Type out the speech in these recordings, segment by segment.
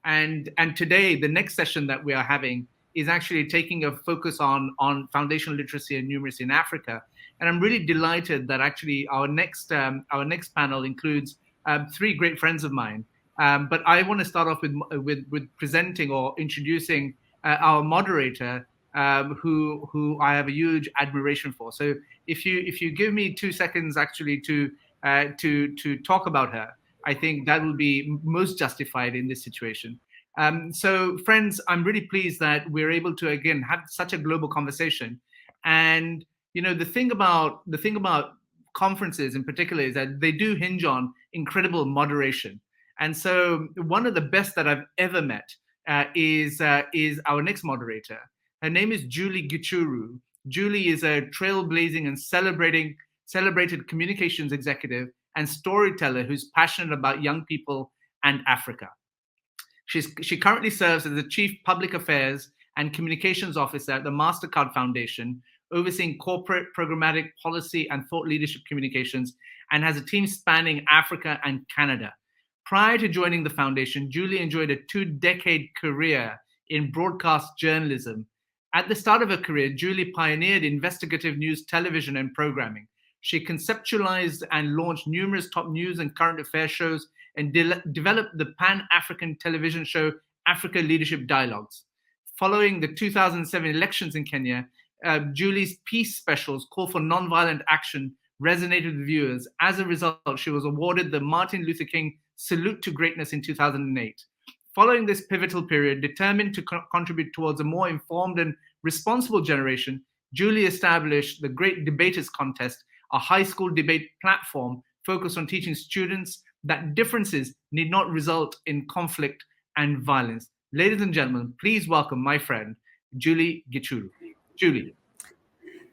And today, the next session that we are having is actually taking a focus on foundational literacy and numeracy in Africa. And I'm really delighted that actually our next panel includes three great friends of mine. But I want to start off with presenting or introducing our moderator, who I have a huge admiration for. So if you give me 2 seconds actually to talk about her, I think that will be most justified in this situation. So friends, I'm really pleased that we're able to again have such a global conversation. And the thing about conferences in particular is that they do hinge on incredible moderation. And so one of the best that I've ever met is our next moderator. Her name is Julie Gichuru. Julie is a trailblazing and celebrated communications executive and storyteller who's passionate about young people and Africa. She currently serves as the Chief Public Affairs and Communications Officer at the Mastercard Foundation, overseeing corporate, programmatic, policy, and thought leadership communications, and has a team spanning Africa and Canada. Prior to joining the foundation, Julie enjoyed a 2-decade career in broadcast journalism. At the start of her career, Julie pioneered investigative news television and programming. She conceptualized and launched numerous top news and current affairs shows and developed the Pan-African television show Africa Leadership Dialogues. Following the 2007 elections in Kenya, Julie's peace specials, Call for Nonviolent Action, resonated with viewers. As a result, she was awarded the Martin Luther King Salute to Greatness in 2008. Following this pivotal period, determined to contribute towards a more informed and responsible generation, Julie established the Great Debaters Contest, a high school debate platform focused on teaching students that differences need not result in conflict and violence. Ladies and gentlemen, please welcome my friend, Julie Gichuru. Julie.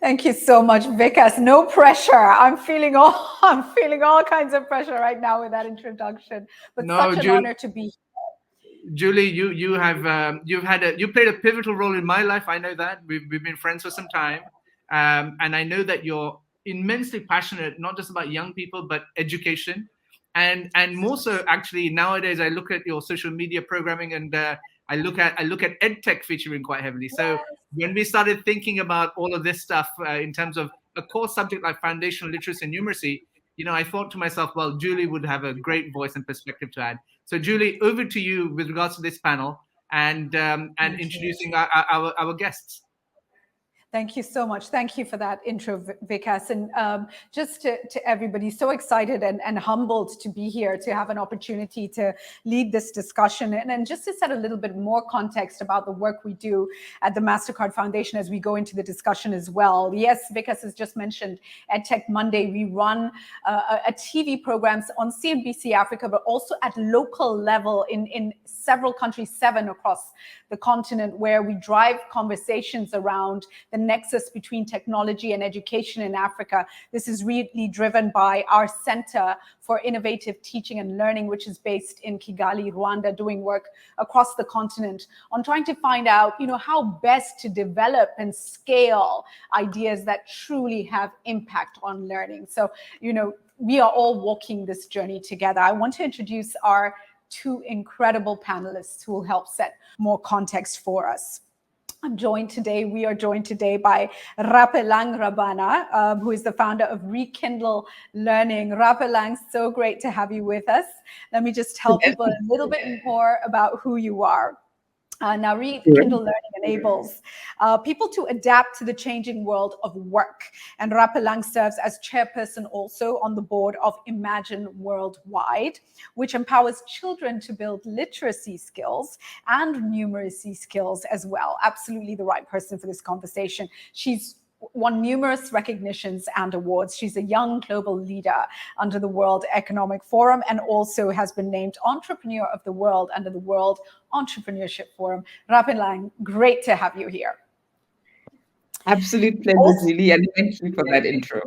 Thank you so much, Vikas. No pressure. I'm feeling all kinds of pressure right now with that introduction. But such an honor to be here. Julie, you played a pivotal role in my life. I know that. We've been friends for some time, and I know that you're immensely passionate, not just about young people, but education, and more so actually nowadays. I look at your social media programming, and I look at EdTech featuring quite heavily. So when we started thinking about all of this stuff in terms of a core subject like foundational literacy and numeracy, I thought to myself, well, Julie would have a great voice and perspective to add. So Julie, over to you with regards to this panel and introducing our guests. Thank you so much. Thank you for that intro, Vikas. And just to everybody, so excited and humbled to be here, to have an opportunity to lead this discussion. And just to set a little bit more context about the work we do at the Mastercard Foundation as we go into the discussion as well. Yes, Vikas has just mentioned EdTech Monday. We run a TV programs on CNBC Africa, but also at local level in several countries, 7 across the continent, where we drive conversations around the nexus between technology and education in Africa. This is really driven by our Center for Innovative Teaching and Learning, which is based in Kigali, Rwanda, doing work across the continent on trying to find out, how best to develop and scale ideas that truly have impact on learning. So, we are all walking this journey together. I want to introduce our 2 incredible panelists who will help set more context for us. We are joined today by Rapelang Rabana, who is the founder of Rekindle Learning. Rapelang, so great to have you with us. Let me just tell people a little bit more about who you are. Now, Rekindle Learning enables people to adapt to the changing world of work. And Rapelang serves as chairperson also on the board of Imagine Worldwide, which empowers children to build literacy skills and numeracy skills as well. Absolutely the right person for this conversation. She's won numerous recognitions and awards. She's a young global leader under the World Economic Forum and also has been named Entrepreneur of the World under the World Entrepreneurship Forum. Rapelang, great to have you here. Absolute pleasure, Julie, and thank you for that intro.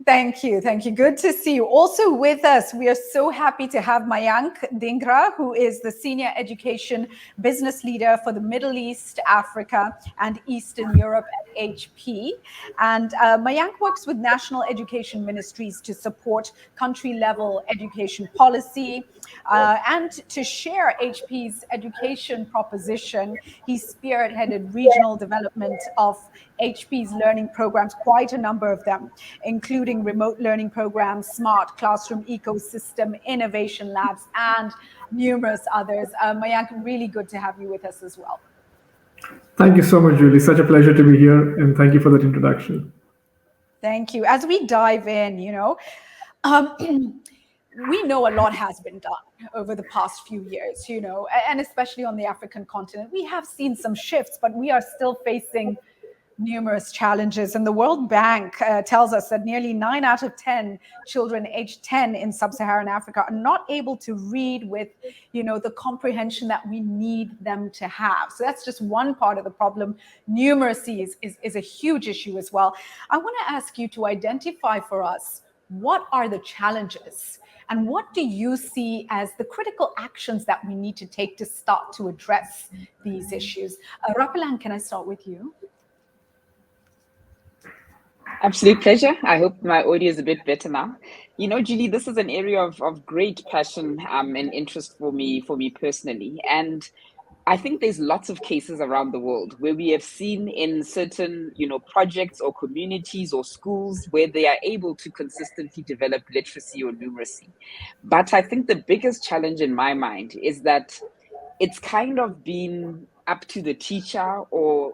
Thank you. Thank you. Good to see you. Also with us, we are so happy to have Mayank Dhingra, who is the Senior Education Business Leader for the Middle East, Africa, and Eastern Europe at HP. And Mayank works with national education ministries to support country-level education policy and to share HP's education proposition. He spearheaded regional development of HP's learning programs, quite a number of them, including remote learning programs, smart classroom ecosystem, innovation labs, and numerous others. Mayank, really good to have you with us as well. Thank you so much, Julie. Such a pleasure to be here, and thank you for that introduction. Thank you. As we dive in, we know a lot has been done over the past few years, and especially on the African continent. We have seen some shifts, but we are still facing numerous challenges. And the World Bank tells us that nearly 9 out of 10 children aged 10 in sub-Saharan Africa are not able to read with, the comprehension that we need them to have. So that's just one part of the problem. Numeracy is a huge issue as well. I want to ask you to identify for us, what are the challenges? And what do you see as the critical actions that we need to take to start to address these issues? Rapelang, can I start with you? Absolute pleasure. I hope my audio is a bit better now. Julie, this is an area of great passion and interest for me personally. And I think there's lots of cases around the world where we have seen in certain, projects or communities or schools where they are able to consistently develop literacy or numeracy. But I think the biggest challenge in my mind is that it's kind of been up to the teacher or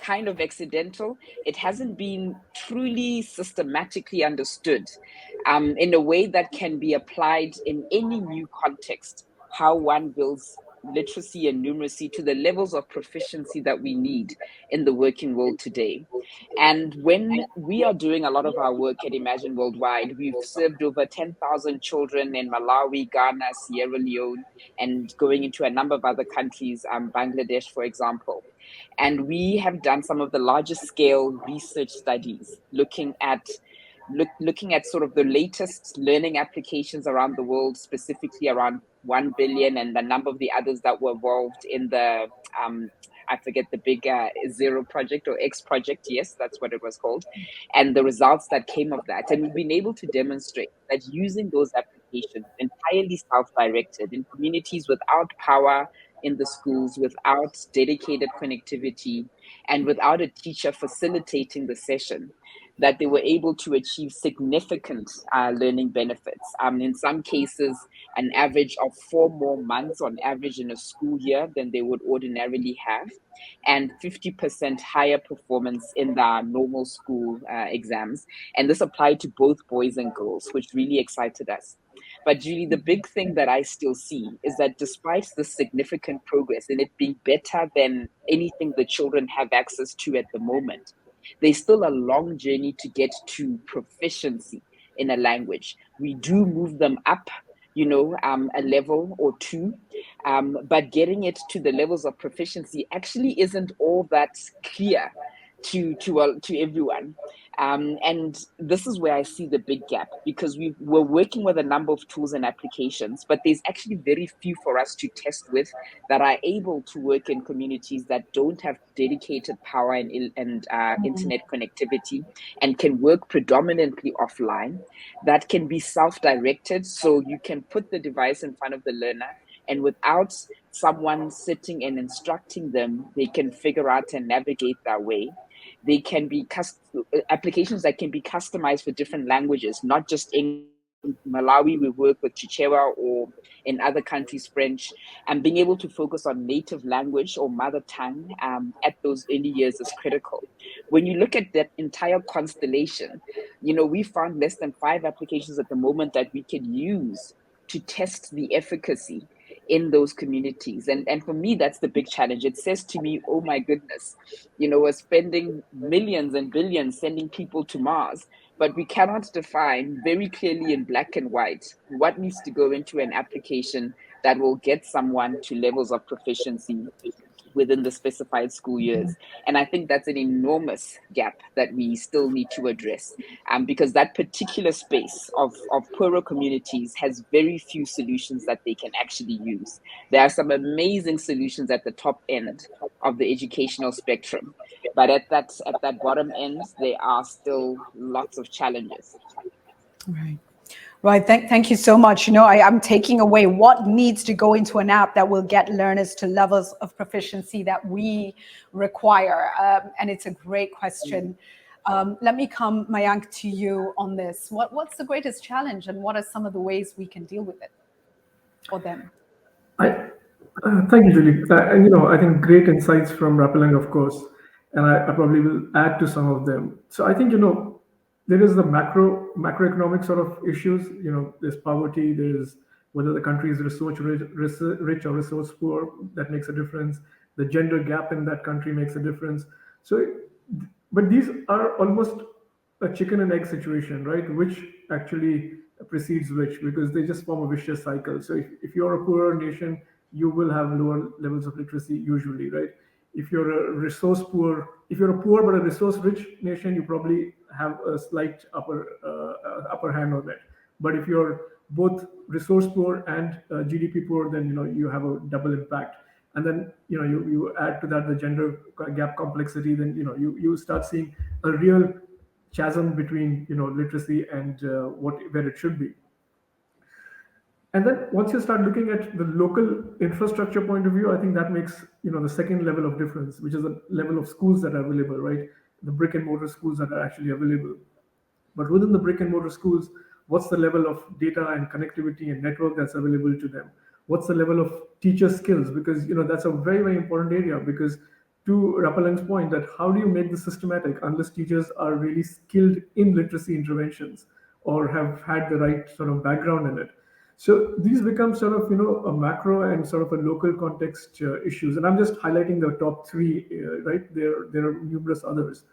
kind of accidental. It hasn't been truly systematically understood in a way that can be applied in any new context, how one builds literacy and numeracy to the levels of proficiency that we need in the working world today. And when we are doing a lot of our work at Imagine Worldwide, we've served over 10,000 children in Malawi, Ghana, Sierra Leone, and going into a number of other countries, Bangladesh, for example. And we have done some of the largest scale research studies looking at sort of the latest learning applications around the world, specifically around 1 billion and the number of the others that were involved in the, I forget the big Zero project or X project. Yes, that's what it was called. And the results that came of that. And we've been able to demonstrate that using those applications entirely self-directed in communities without power in the schools, without dedicated connectivity, and without a teacher facilitating the session, that they were able to achieve significant learning benefits. In some cases, an average of 4 more months on average in a school year than they would ordinarily have, and 50% higher performance in their normal school exams. And this applied to both boys and girls, which really excited us. But Julie, the big thing that I still see is that despite this significant progress and it being better than anything the children have access to at the moment, there's still a long journey to get to proficiency in a language. We do move them up, a level or two, but getting it to the levels of proficiency actually isn't all that clear to everyone. And this is where I see the big gap, because we're working with a number of tools and applications, but there's actually very few for us to test with that are able to work in communities that don't have dedicated power and internet connectivity and can work predominantly offline, that can be self-directed. So you can put the device in front of the learner, and without someone sitting and instructing them, they can figure out and navigate their way. They can be applications that can be customized for different languages, not just in Malawi, we work with Chichewa, or in other countries, French, and being able to focus on native language or mother tongue at those early years is critical. When you look at that entire constellation, we found less than 5 applications at the moment that we can use to test the efficacy in those communities. And for me, that's the big challenge. It says to me, oh my goodness, we're spending millions and billions sending people to Mars, but we cannot define very clearly in black and white what needs to go into an application that will get someone to levels of proficiency within the specified school years. And I think that's an enormous gap that we still need to address, because that particular space of poorer communities has very few solutions that they can actually use. There are some amazing solutions at the top end of the educational spectrum, but at that bottom end, there are still lots of challenges. Right. Right. Thank you so much. I'm taking away what needs to go into an app that will get learners to levels of proficiency that we require. And it's a great question. Let me come, Mayank, to you on this. What's the greatest challenge, and what are some of the ways we can deal with it for them? Thank you, Julie. And I think great insights from Rapelang, of course, and I probably will add to some of them. So I think there is the macroeconomic sort of issues. There's poverty. There's whether the country is resource rich or resource poor. That makes a difference. The gender gap in that country makes a difference. So, but these are almost a chicken and egg situation, right? Which actually precedes which, because they just form a vicious cycle. So if you're a poorer nation, you will have lower levels of literacy usually, right? If you're a poor but a resource-rich nation, you probably have a slight upper hand on it. But if you're both resource poor and GDP poor, then you have a double impact. And then you add to that the gender gap complexity. Then you start seeing a real chasm between literacy and where it should be. And then once you start looking at the local infrastructure point of view, I think that makes the second level of difference, which is the level of schools that are available, right? The brick and mortar schools that are actually available. But within the brick and mortar schools, what's the level of data and connectivity and network that's available to them? What's the level of teacher skills? Because that's a very, very important area, because to Rapelang's point, that how do you make this systematic unless teachers are really skilled in literacy interventions or have had the right sort of background in it? So these become sort of a macro and sort of a local context issues, and I'm just highlighting the top three, right? There are numerous others,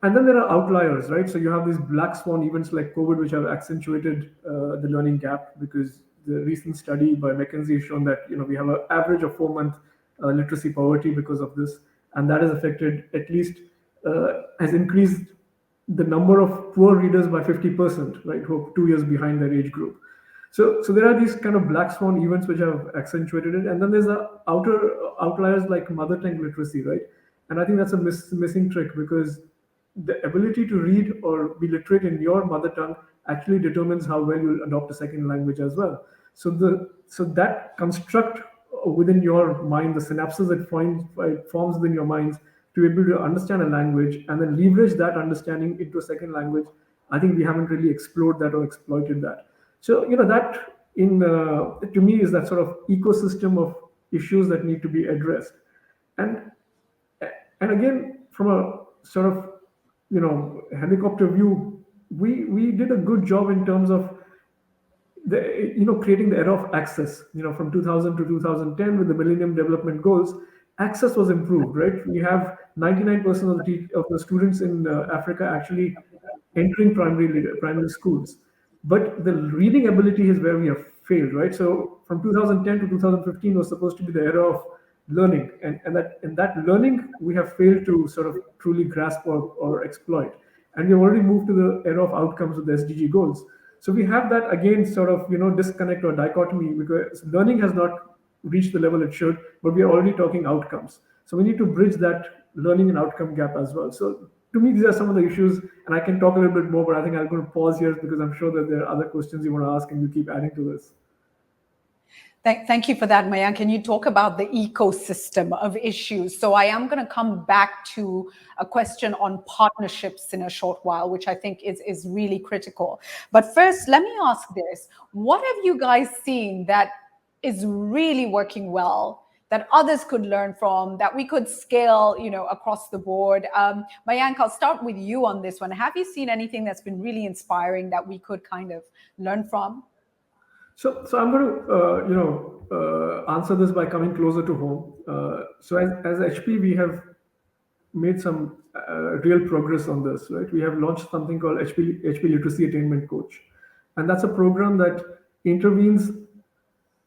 and then there are outliers, right? So you have these black swan events like COVID, which have accentuated the learning gap, because the recent study by McKinsey has shown that we have an average of 4-month literacy poverty because of this, and that has affected has increased the number of poor readers by 50%, right? Who are 2 years behind their age group. So there are these kind of black swan events which have accentuated it, and then there's the outliers like mother tongue literacy, right? And I think that's a missing trick, because the ability to read or be literate in your mother tongue actually determines how well you'll adopt a second language as well. So that construct within your mind, the synapses it forms within your minds to be able to understand a language and then leverage that understanding into a second language, I think we haven't really explored that or exploited that. So that to me is that sort of ecosystem of issues that need to be addressed, and again from a sort of helicopter view, we did a good job in terms of creating the era of access. From 2000 to 2010 with the Millennium Development Goals, access was improved, right? We have 99% of the students in Africa actually entering primary schools. But the reading ability is where we have failed, right? So from 2010 to 2015 was supposed to be the era of learning, and that learning we have failed to sort of truly grasp or exploit. And we've already moved to the era of outcomes with the SDG goals. So we have that again sort of disconnect or dichotomy, because learning has not reached the level it should, but we are already talking outcomes. So we need to bridge that learning and outcome gap as well. So to me, these are some of the issues, and I can talk a little bit more, but I think I'm going to pause here because I'm sure that there are other questions you want to ask, and you keep adding to this. Thank you for that, Mayank. Can you talk about the ecosystem of issues? So I am going to come back to a question on partnerships in a short while, which I think is really critical. But first, let me ask this. What have you guys seen that is really working well, that others could learn from, that we could scale, across the board? Mayank, I'll start with you on this one. Have you seen anything that's been really inspiring that we could kind of learn from? So I'm going to answer this by coming closer to home. So as HP, we have made some real progress on this, right? We have launched something called HP Literacy Attainment Coach, and that's a program that intervenes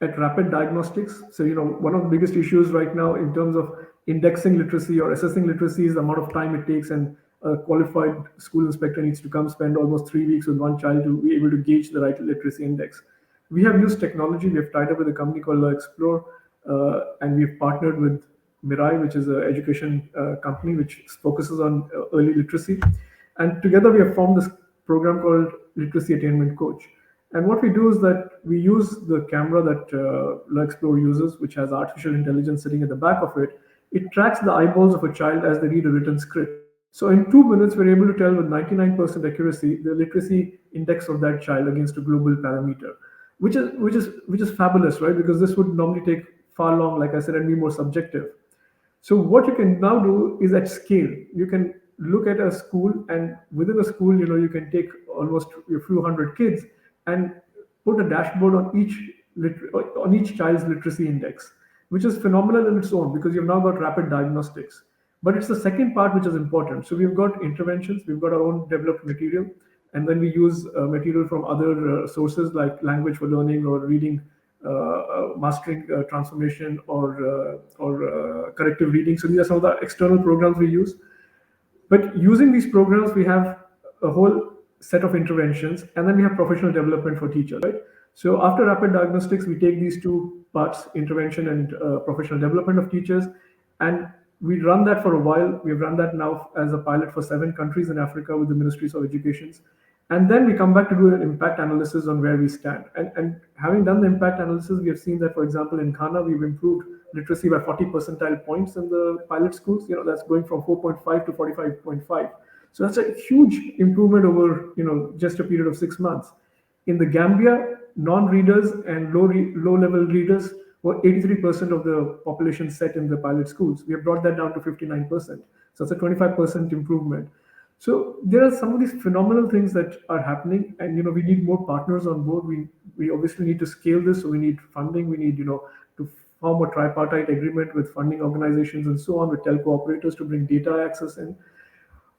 at rapid diagnostics. So one of the biggest issues right now in terms of indexing literacy or assessing literacy is the amount of time it takes, and a qualified school inspector needs to come spend almost 3 weeks with one child to be able to gauge the right literacy index. We have used technology. We have tied up with a company called Explore, and we've partnered with Mirai, which is an education company which focuses on early literacy. And together we have formed this program called Literacy Attainment Coach. And what we do is that we use the camera that Explore uses, which has artificial intelligence sitting at the back of it. It tracks the eyeballs of a child as they read a written script. So in 2 minutes, we're able to tell with 99% accuracy the literacy index of that child against a global parameter, which is fabulous, right? Because this would normally take far long, like I said, and be more subjective. So what you can now do is at scale. You can look at a school, and within a school, you can take almost a few hundred kids and put a dashboard on each child's literacy index, which is phenomenal in its own because you've now got rapid diagnostics. But it's the second part which is important. So we've got interventions, we've got our own developed material, and then we use material from other sources like language for learning or reading, mastering transformation, or corrective reading. So these are some of the external programs we use. But using these programs, we have a whole set of interventions, and then we have professional development for teachers, right? So after rapid diagnostics, we take these two parts, intervention and professional development of teachers, and we run that for a while. We've run that now as a pilot for 7 countries in Africa with the ministries of education. And then we come back to do an impact analysis on where we stand. And having done the impact analysis, we have seen that, for example, in Ghana, we've improved literacy by 40 percentile points in the pilot schools. That's going from 4.5 to 45.5. So that's a huge improvement over, just a period of 6 months. In the Gambia, non-readers and low-level readers were 83% of the population set in the pilot schools. We have brought that down to 59%. So it's a 25% improvement. So there are some of these phenomenal things that are happening, and we need more partners on board. We obviously need to scale this, so we need funding. We need to form a tripartite agreement with funding organizations and so on, with telco operators to bring data access in.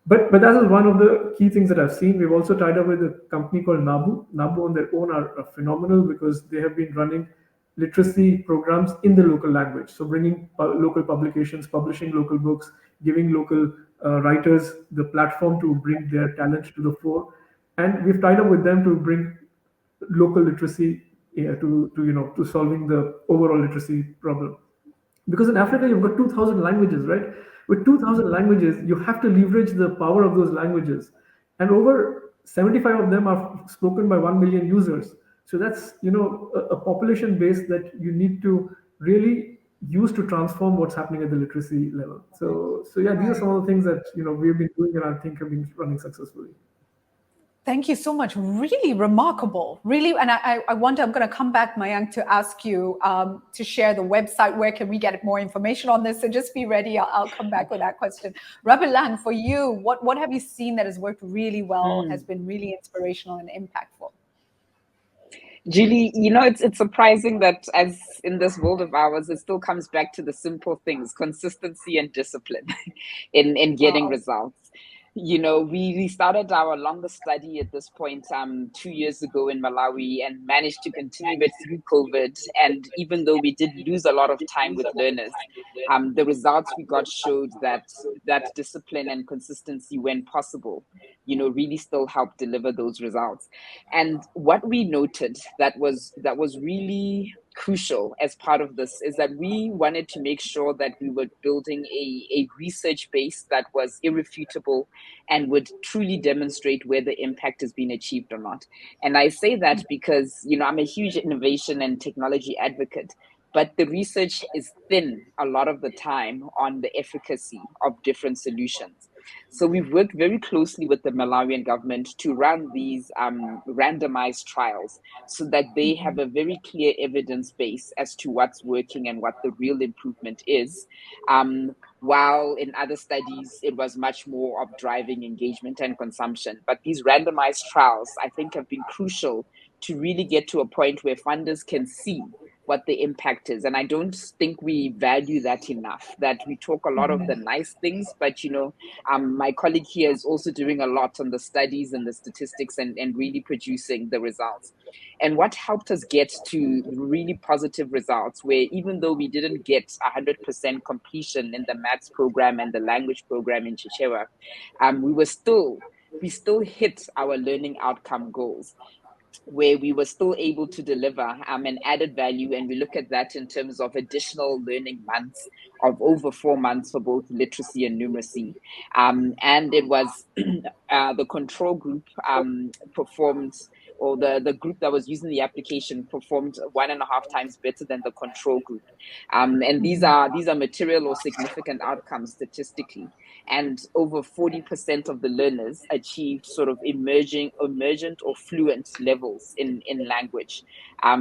But that is one of the key things that I've seen. We've also tied up with a company called Nabu. Nabu on their own are phenomenal because they have been running literacy programs in the local language. So bringing local publications, publishing local books, giving local writers the platform to bring their talent to the fore. And we've tied up with them to bring local literacy to solving the overall literacy problem. Because in Africa, you've got 2,000 languages, right? With 2,000 languages, you have to leverage the power of those languages. And over 75 of them are spoken by 1 million users. So that's, a population base that you need to really use to transform what's happening at the literacy level. So yeah, these are some of the things that, we've been doing and I think have been running successfully. Thank you so much. Really remarkable. Really, and I'm going to come back, Mayank, to ask you to share the website. Where can we get more information on this? So just be ready. I'll come back with that question. Rapelang, for you, what have you seen that has worked really well, has been really inspirational and impactful? Julie, it's surprising that as in this world of ours, it still comes back to the simple things, consistency and discipline in getting results. We started our longest study at this point 2 years ago in Malawi and managed to continue it through COVID. And even though we did lose a lot of time with learners, the results we got showed that discipline and consistency, when possible, really still helped deliver those results. And what we noted that was really crucial as part of this is that we wanted to make sure that we were building a research base that was irrefutable and would truly demonstrate whether impact has been achieved or not. And I say that because, I'm a huge innovation and technology advocate, but the research is thin a lot of the time on the efficacy of different solutions. So we've worked very closely with the Malawian government to run these randomized trials so that they have a very clear evidence base as to what's working and what the real improvement is. While in other studies, it was much more of driving engagement and consumption. But these randomized trials, I think, have been crucial to really get to a point where funders can see what the impact is. And I don't think we value that enough, that we talk a lot of the nice things, but, my colleague here is also doing a lot on the studies and the statistics and really producing the results. And what helped us get to really positive results, where even though we didn't get 100% completion in the maths program and the language program in Chichewa, we still hit our learning outcome goals, where we were still able to deliver an added value. And we look at that in terms of additional learning months of over 4 months for both literacy and numeracy. And it was the control group performed, or the group that was using the application performed 1.5 times better than the control group. And these are material or significant outcomes statistically. And over 40% of the learners achieved sort of emergent or fluent levels in language.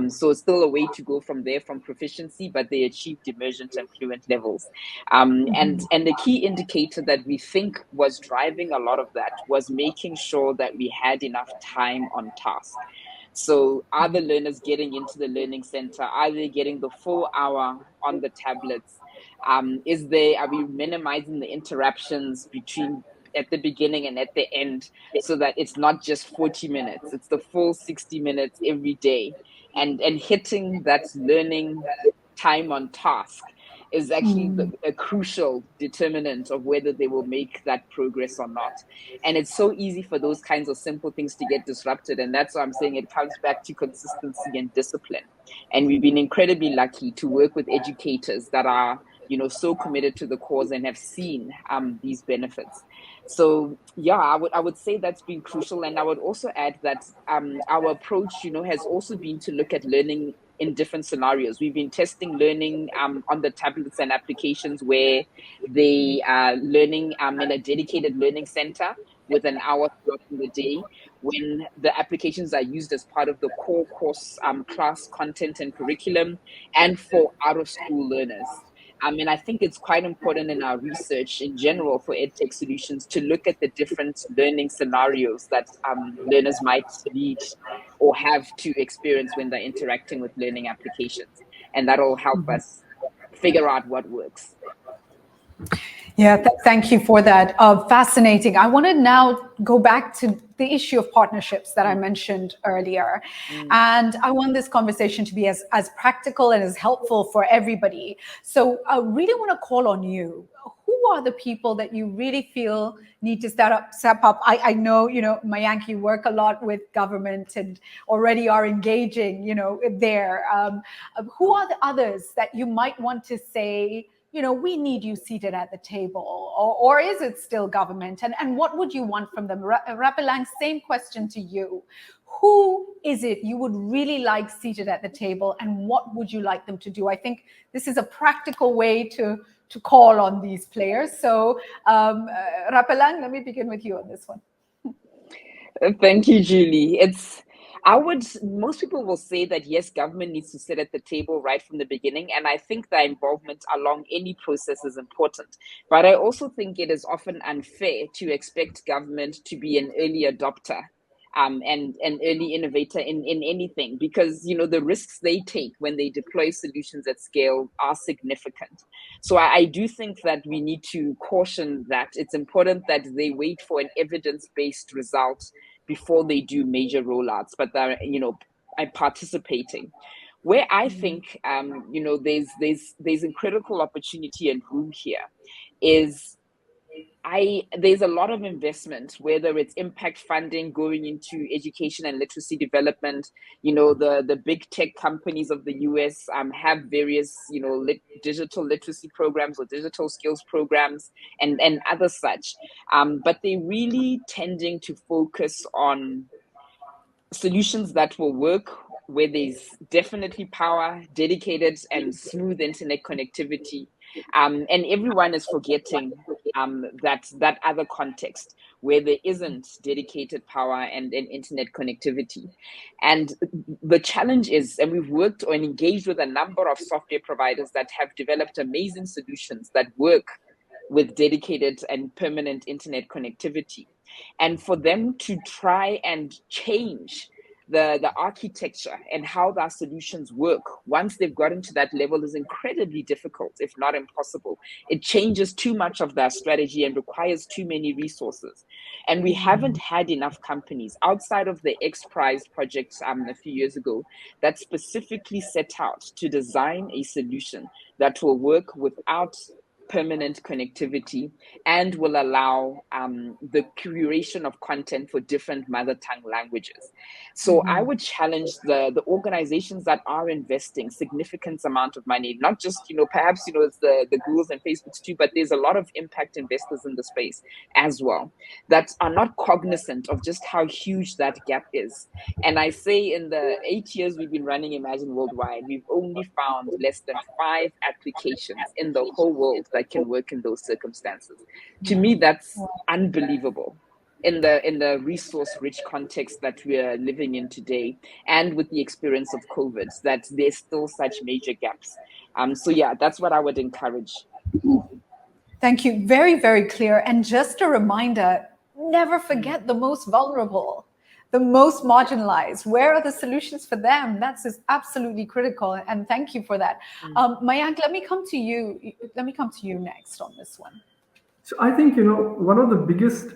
So it's still a way to go from there, from proficiency, but they achieved emergent and fluent levels. And the key indicator that we think was driving a lot of that was making sure that we had enough time on task. So are the learners getting into the learning center? Are they getting the full hour on the tablets? Are we minimizing the interruptions between at the beginning and at the end, so that it's not just 40 minutes, it's the full 60 minutes every day, and hitting that learning time on task is actually a crucial determinant of whether they will make that progress or not. And it's so easy for those kinds of simple things to get disrupted. And that's why I'm saying it comes back to consistency and discipline. And we've been incredibly lucky to work with educators that are, so committed to the cause and have seen these benefits. So yeah, I would say that's been crucial. And I would also add that our approach, has also been to look at learning in different scenarios. We've been testing learning on the tablets and applications where they are learning in a dedicated learning center with an hour throughout the day, when the applications are used as part of the core course class content and curriculum, and for out-of-school learners. And I think it's quite important in our research in general for EdTech solutions to look at the different learning scenarios that learners might need or have to experience when they're interacting with learning applications. And that'll help us figure out what works. Yeah, thank you for that. Fascinating. I want to now go back to the issue of partnerships that I mentioned earlier. And I want this conversation to be as practical and as helpful for everybody. So I really want to call on you. Who are the people that you really feel need to step up? I know, Mayank, you work a lot with government and already are engaging, there. Who are the others that you might want to say, we need you seated at the table, or is it still government? And what would you want from them? Rapelang, same question to you. Who is it you would really like seated at the table, and what would you like them to do? I think this is a practical way to call on these players. So Rapelang, let me begin with you on this one. Thank you, Julie. Most people will say that yes, government needs to sit at the table right from the beginning. And I think their involvement along any process is important. But I also think it is often unfair to expect government to be an early adopter and an early innovator in anything, because, the risks they take when they deploy solutions at scale are significant. So I do think that we need to caution that it's important that they wait for an evidence-based result before they do major rollouts, but they're, participating. Where I think, there's a critical opportunity and room here is there's a lot of investment, whether it's impact funding going into education and literacy development. The big tech companies of the US have various, digital literacy programs or digital skills programs and other such. But they're really tending to focus on solutions that will work where there's definitely power, dedicated and smooth internet connectivity. And everyone is forgetting that other context where there isn't dedicated power and internet connectivity. And the challenge is, and we've worked or engaged with a number of software providers that have developed amazing solutions that work with dedicated and permanent internet connectivity. And for them to try and change the architecture and how our solutions work once they've gotten to that level is incredibly difficult, if not impossible. It changes too much of their strategy and requires too many resources. And we haven't had enough companies outside of the X Prize project a few years ago that specifically set out to design a solution that will work without permanent connectivity and will allow the curation of content for different mother tongue languages. So I would challenge the organizations that are investing significant amount of money, not just, perhaps, it's the Googles and Facebooks too, but there's a lot of impact investors in the space as well that are not cognizant of just how huge that gap is. And I say in the 8 years we've been running Imagine Worldwide, we've only found less than 5 applications in the whole world that can work in those circumstances. To me, that's unbelievable in the resource-rich context that we're living in today, and with the experience of COVID, that there's still such major gaps. So yeah, that's what I would encourage. Thank you. Very, very clear. And just a reminder, never forget the most vulnerable, the most marginalized. Where are the solutions for them? That's absolutely critical. And thank you for that. Mayank, let me come to you. Let me come to you next on this one. So I think, one of the biggest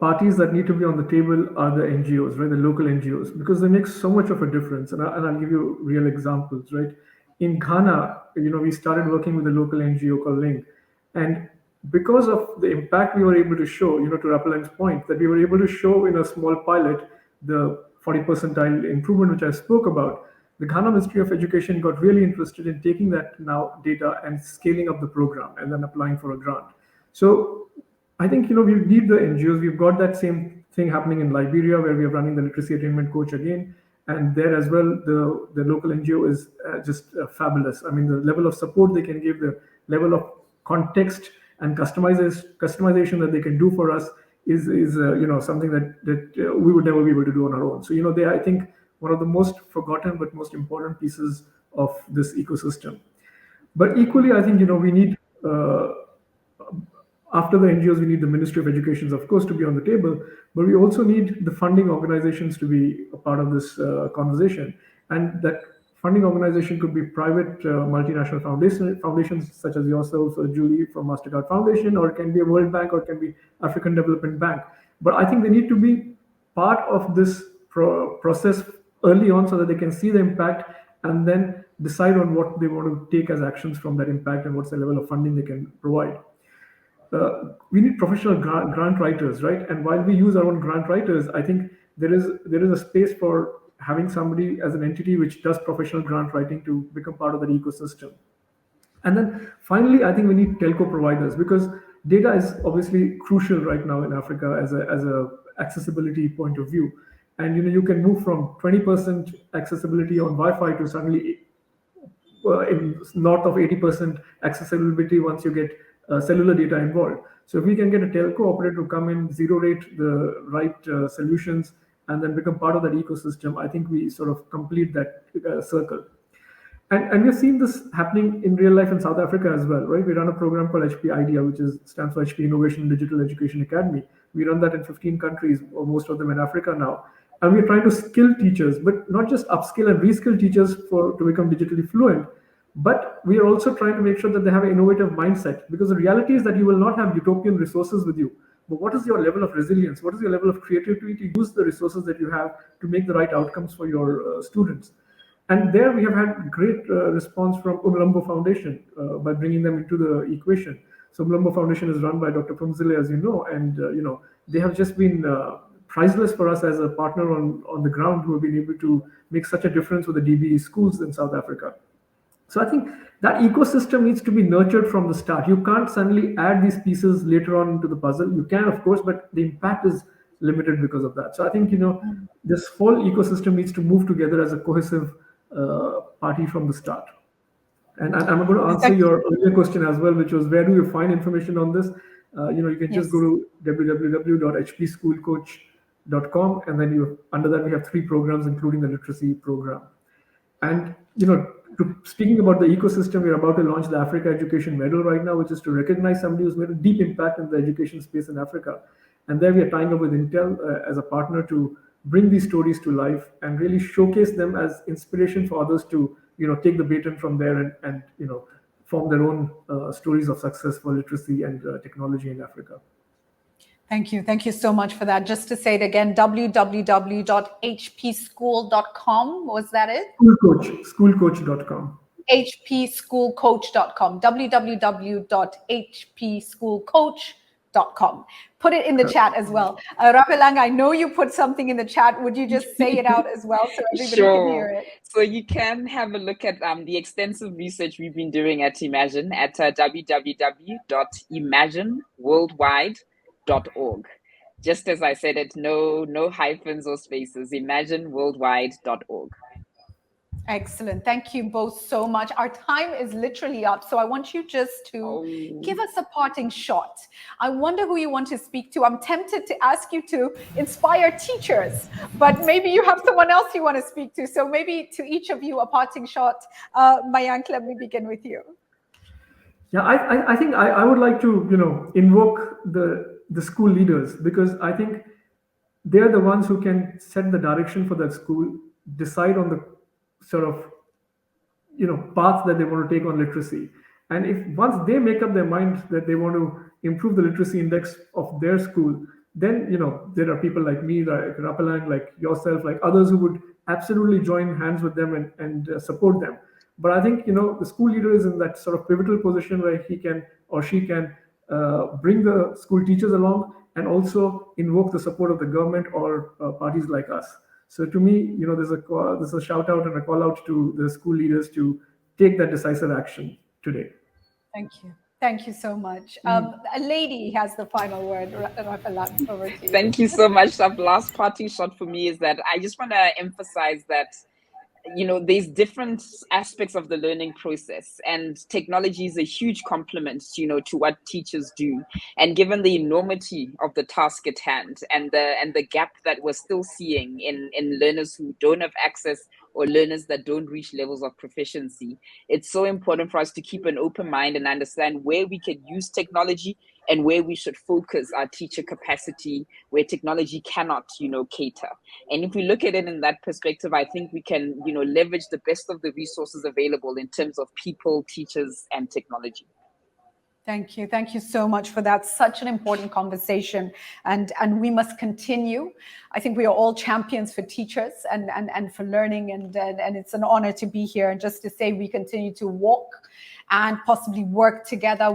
parties that need to be on the table are the NGOs, right? The local NGOs, because they make so much of a difference. And I'll give you real examples, right? In Ghana, we started working with a local NGO called Link. And because of the impact we were able to show, to Rapelang's point, that we were able to show in a small pilot the 40 percentile improvement, which I spoke about, the Ghana Ministry of Education got really interested in taking that now data and scaling up the program and then applying for a grant. So I think, we need the NGOs. We've got that same thing happening in Liberia, where we are running the literacy attainment coach again. And there as well, the local NGO is just fabulous. I mean, the level of support they can give, the level of context and customization that they can do for us is something that we would never be able to do on our own. So, they are, I think, one of the most forgotten but most important pieces of this ecosystem. But equally, I think, we need, after the NGOs, we need the Ministry of Education, of course, to be on the table, but we also need the funding organizations to be a part of this conversation. And that funding organization could be private multinational foundations such as yourself, Julie from Mastercard Foundation, or it can be a World Bank, or it can be African Development Bank. But I think they need to be part of this process early on so that they can see the impact and then decide on what they want to take as actions from that impact and what's the level of funding they can provide. We need professional grant writers, right? And while we use our own grant writers, I think there is a space for having somebody as an entity which does professional grant writing to become part of that ecosystem. And then finally, I think we need telco providers, because data is obviously crucial right now in Africa as a accessibility point of view. And you can move from 20% accessibility on Wi-Fi to suddenly in north of 80% accessibility once you get cellular data involved. So if we can get a telco operator to come in, zero rate the right solutions, and then become part of that ecosystem, I think we sort of complete that circle. And we've seen this happening in real life in South Africa as well, right? We run a program called HP IDEA, which stands for HP Innovation Digital Education Academy. We run that in 15 countries, or most of them in Africa now. And we're trying to skill teachers, but not just upskill and reskill teachers to become digitally fluent, but we are also trying to make sure that they have an innovative mindset, because the reality is that you will not have utopian resources with you. But what is your level of resilience? What is your level of creativity to use the resources that you have to make the right outcomes for your students? And there we have had great response from Umlambo Foundation by bringing them into the equation. So Umlambo Foundation is run by Dr. Pumzile, as you know, and they have just been priceless for us as a partner on the ground, who have been able to make such a difference with the DBE schools in South Africa. So I think that ecosystem needs to be nurtured from the start. You can't suddenly add these pieces later on into the puzzle. You can, of course, but the impact is limited because of that. So I think, this whole ecosystem needs to move together as a cohesive party from the start. And I'm going to answer your earlier question as well, which was, where do you find information on this? You can just go to www.hpschoolcoach.com, and then under that we have 3 programs, including the literacy program. And speaking about the ecosystem, we're about to launch the Africa Education Medal right now, which is to recognize somebody who's made a deep impact in the education space in Africa. And there we are tying up with Intel as a partner to bring these stories to life and really showcase them as inspiration for others to, take the baton from there and form their own stories of success for literacy and technology in Africa. Thank you. Thank you so much for that. Just to say it again, www.hpschool.com. Was that it? Schoolcoach.com. hpschoolcoach.com. www.hpschoolcoach.com. Put it in the chat as well. Rapelang, I know you put something in the chat. Would you just say it out as well so everybody can hear it? So you can have a look at the extensive research we've been doing at Imagine at www.imagineworldwide.org. Just as I said it, no hyphens or spaces, imagineworldwide.org. Excellent. Thank you both so much. Our time is literally up. So I want you just to give us a parting shot. I wonder who you want to speak to. I'm tempted to ask you to inspire teachers, but maybe you have someone else you want to speak to. So maybe to each of you, a parting shot. Mayank, let me begin with you. Yeah, I think I would like to, invoke the school leaders, because I think they're the ones who can set the direction for that school, decide on the sort of path that they want to take on literacy. And if once they make up their mind that they want to improve the literacy index of their school, then there are people like me, like Rapelang, like yourself, like others who would absolutely join hands with them and support them. But I think the school leader is in that sort of pivotal position where he can or she can bring the school teachers along and also invoke the support of the government or parties like us. So to me, there's a shout out and a call out to the school leaders to take that decisive action today. Thank you. Thank you so much. A lady has the final word. Rapelang, over to you. Thank you so much. The last parting shot for me is that I just want to emphasize that there's different aspects of the learning process, and technology is a huge complement, to what teachers do. And given the enormity of the task at hand and the gap that we're still seeing in learners who don't have access or learners that don't reach levels of proficiency, it's so important for us to keep an open mind and understand where we can use technology and where we should focus our teacher capacity, where technology cannot, cater. And if we look at it in that perspective, I think we can, leverage the best of the resources available in terms of people, teachers, and technology. Thank you. Thank you so much for that. Such an important conversation. And we must continue. I think we are all champions for teachers and for learning. And it's an honor to be here. And just to say we continue to walk and possibly work together.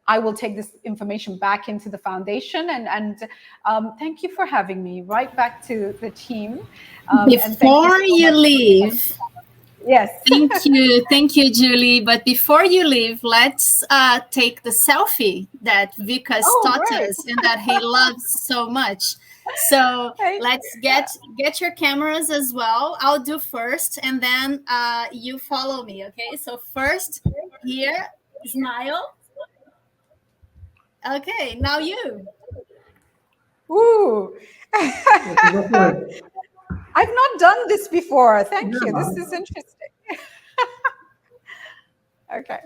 I will take this information back into the foundation. And thank you for having me. Right back to the team. Before you leave. Yes. Thank you, Julie. But before you leave, let's take the selfie that Vikas taught us and that he loves so much. So let's get your cameras as well. I'll do first, and then you follow me. Okay. So first, here, smile. Okay. Now you. Ooh. I've not done this before. Thank you. This is interesting. Okay.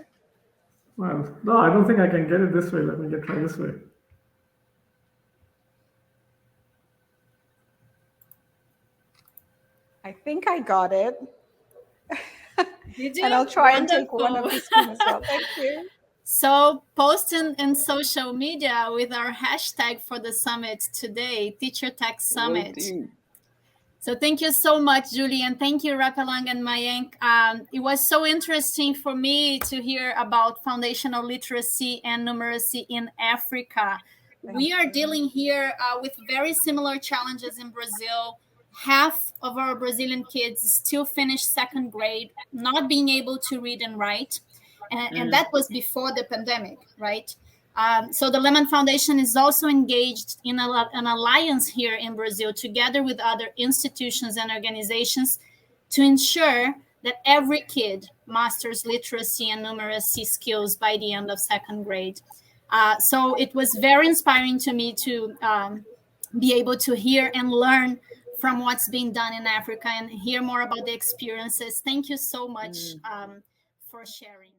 Well, no, I don't think I can get it this way. Let me try this way. I think I got it. Did you? And I'll try and take one of the screen as well. Thank you. So post in social media with our hashtag for the summit today, Teacher Tech Summit. So thank you so much, Julie, and thank you, Rapelang and Mayank. It was so interesting for me to hear about foundational literacy and numeracy in Africa. We are dealing here with very similar challenges in Brazil. Half of our Brazilian kids still finish second grade, not being able to read and write. And that was before the pandemic, right? So the Lehman Foundation is also engaged in an alliance here in Brazil, together with other institutions and organizations, to ensure that every kid masters literacy and numeracy skills by the end of second grade. So it was very inspiring to me to be able to hear and learn from what's being done in Africa and hear more about the experiences. Thank you so much for sharing.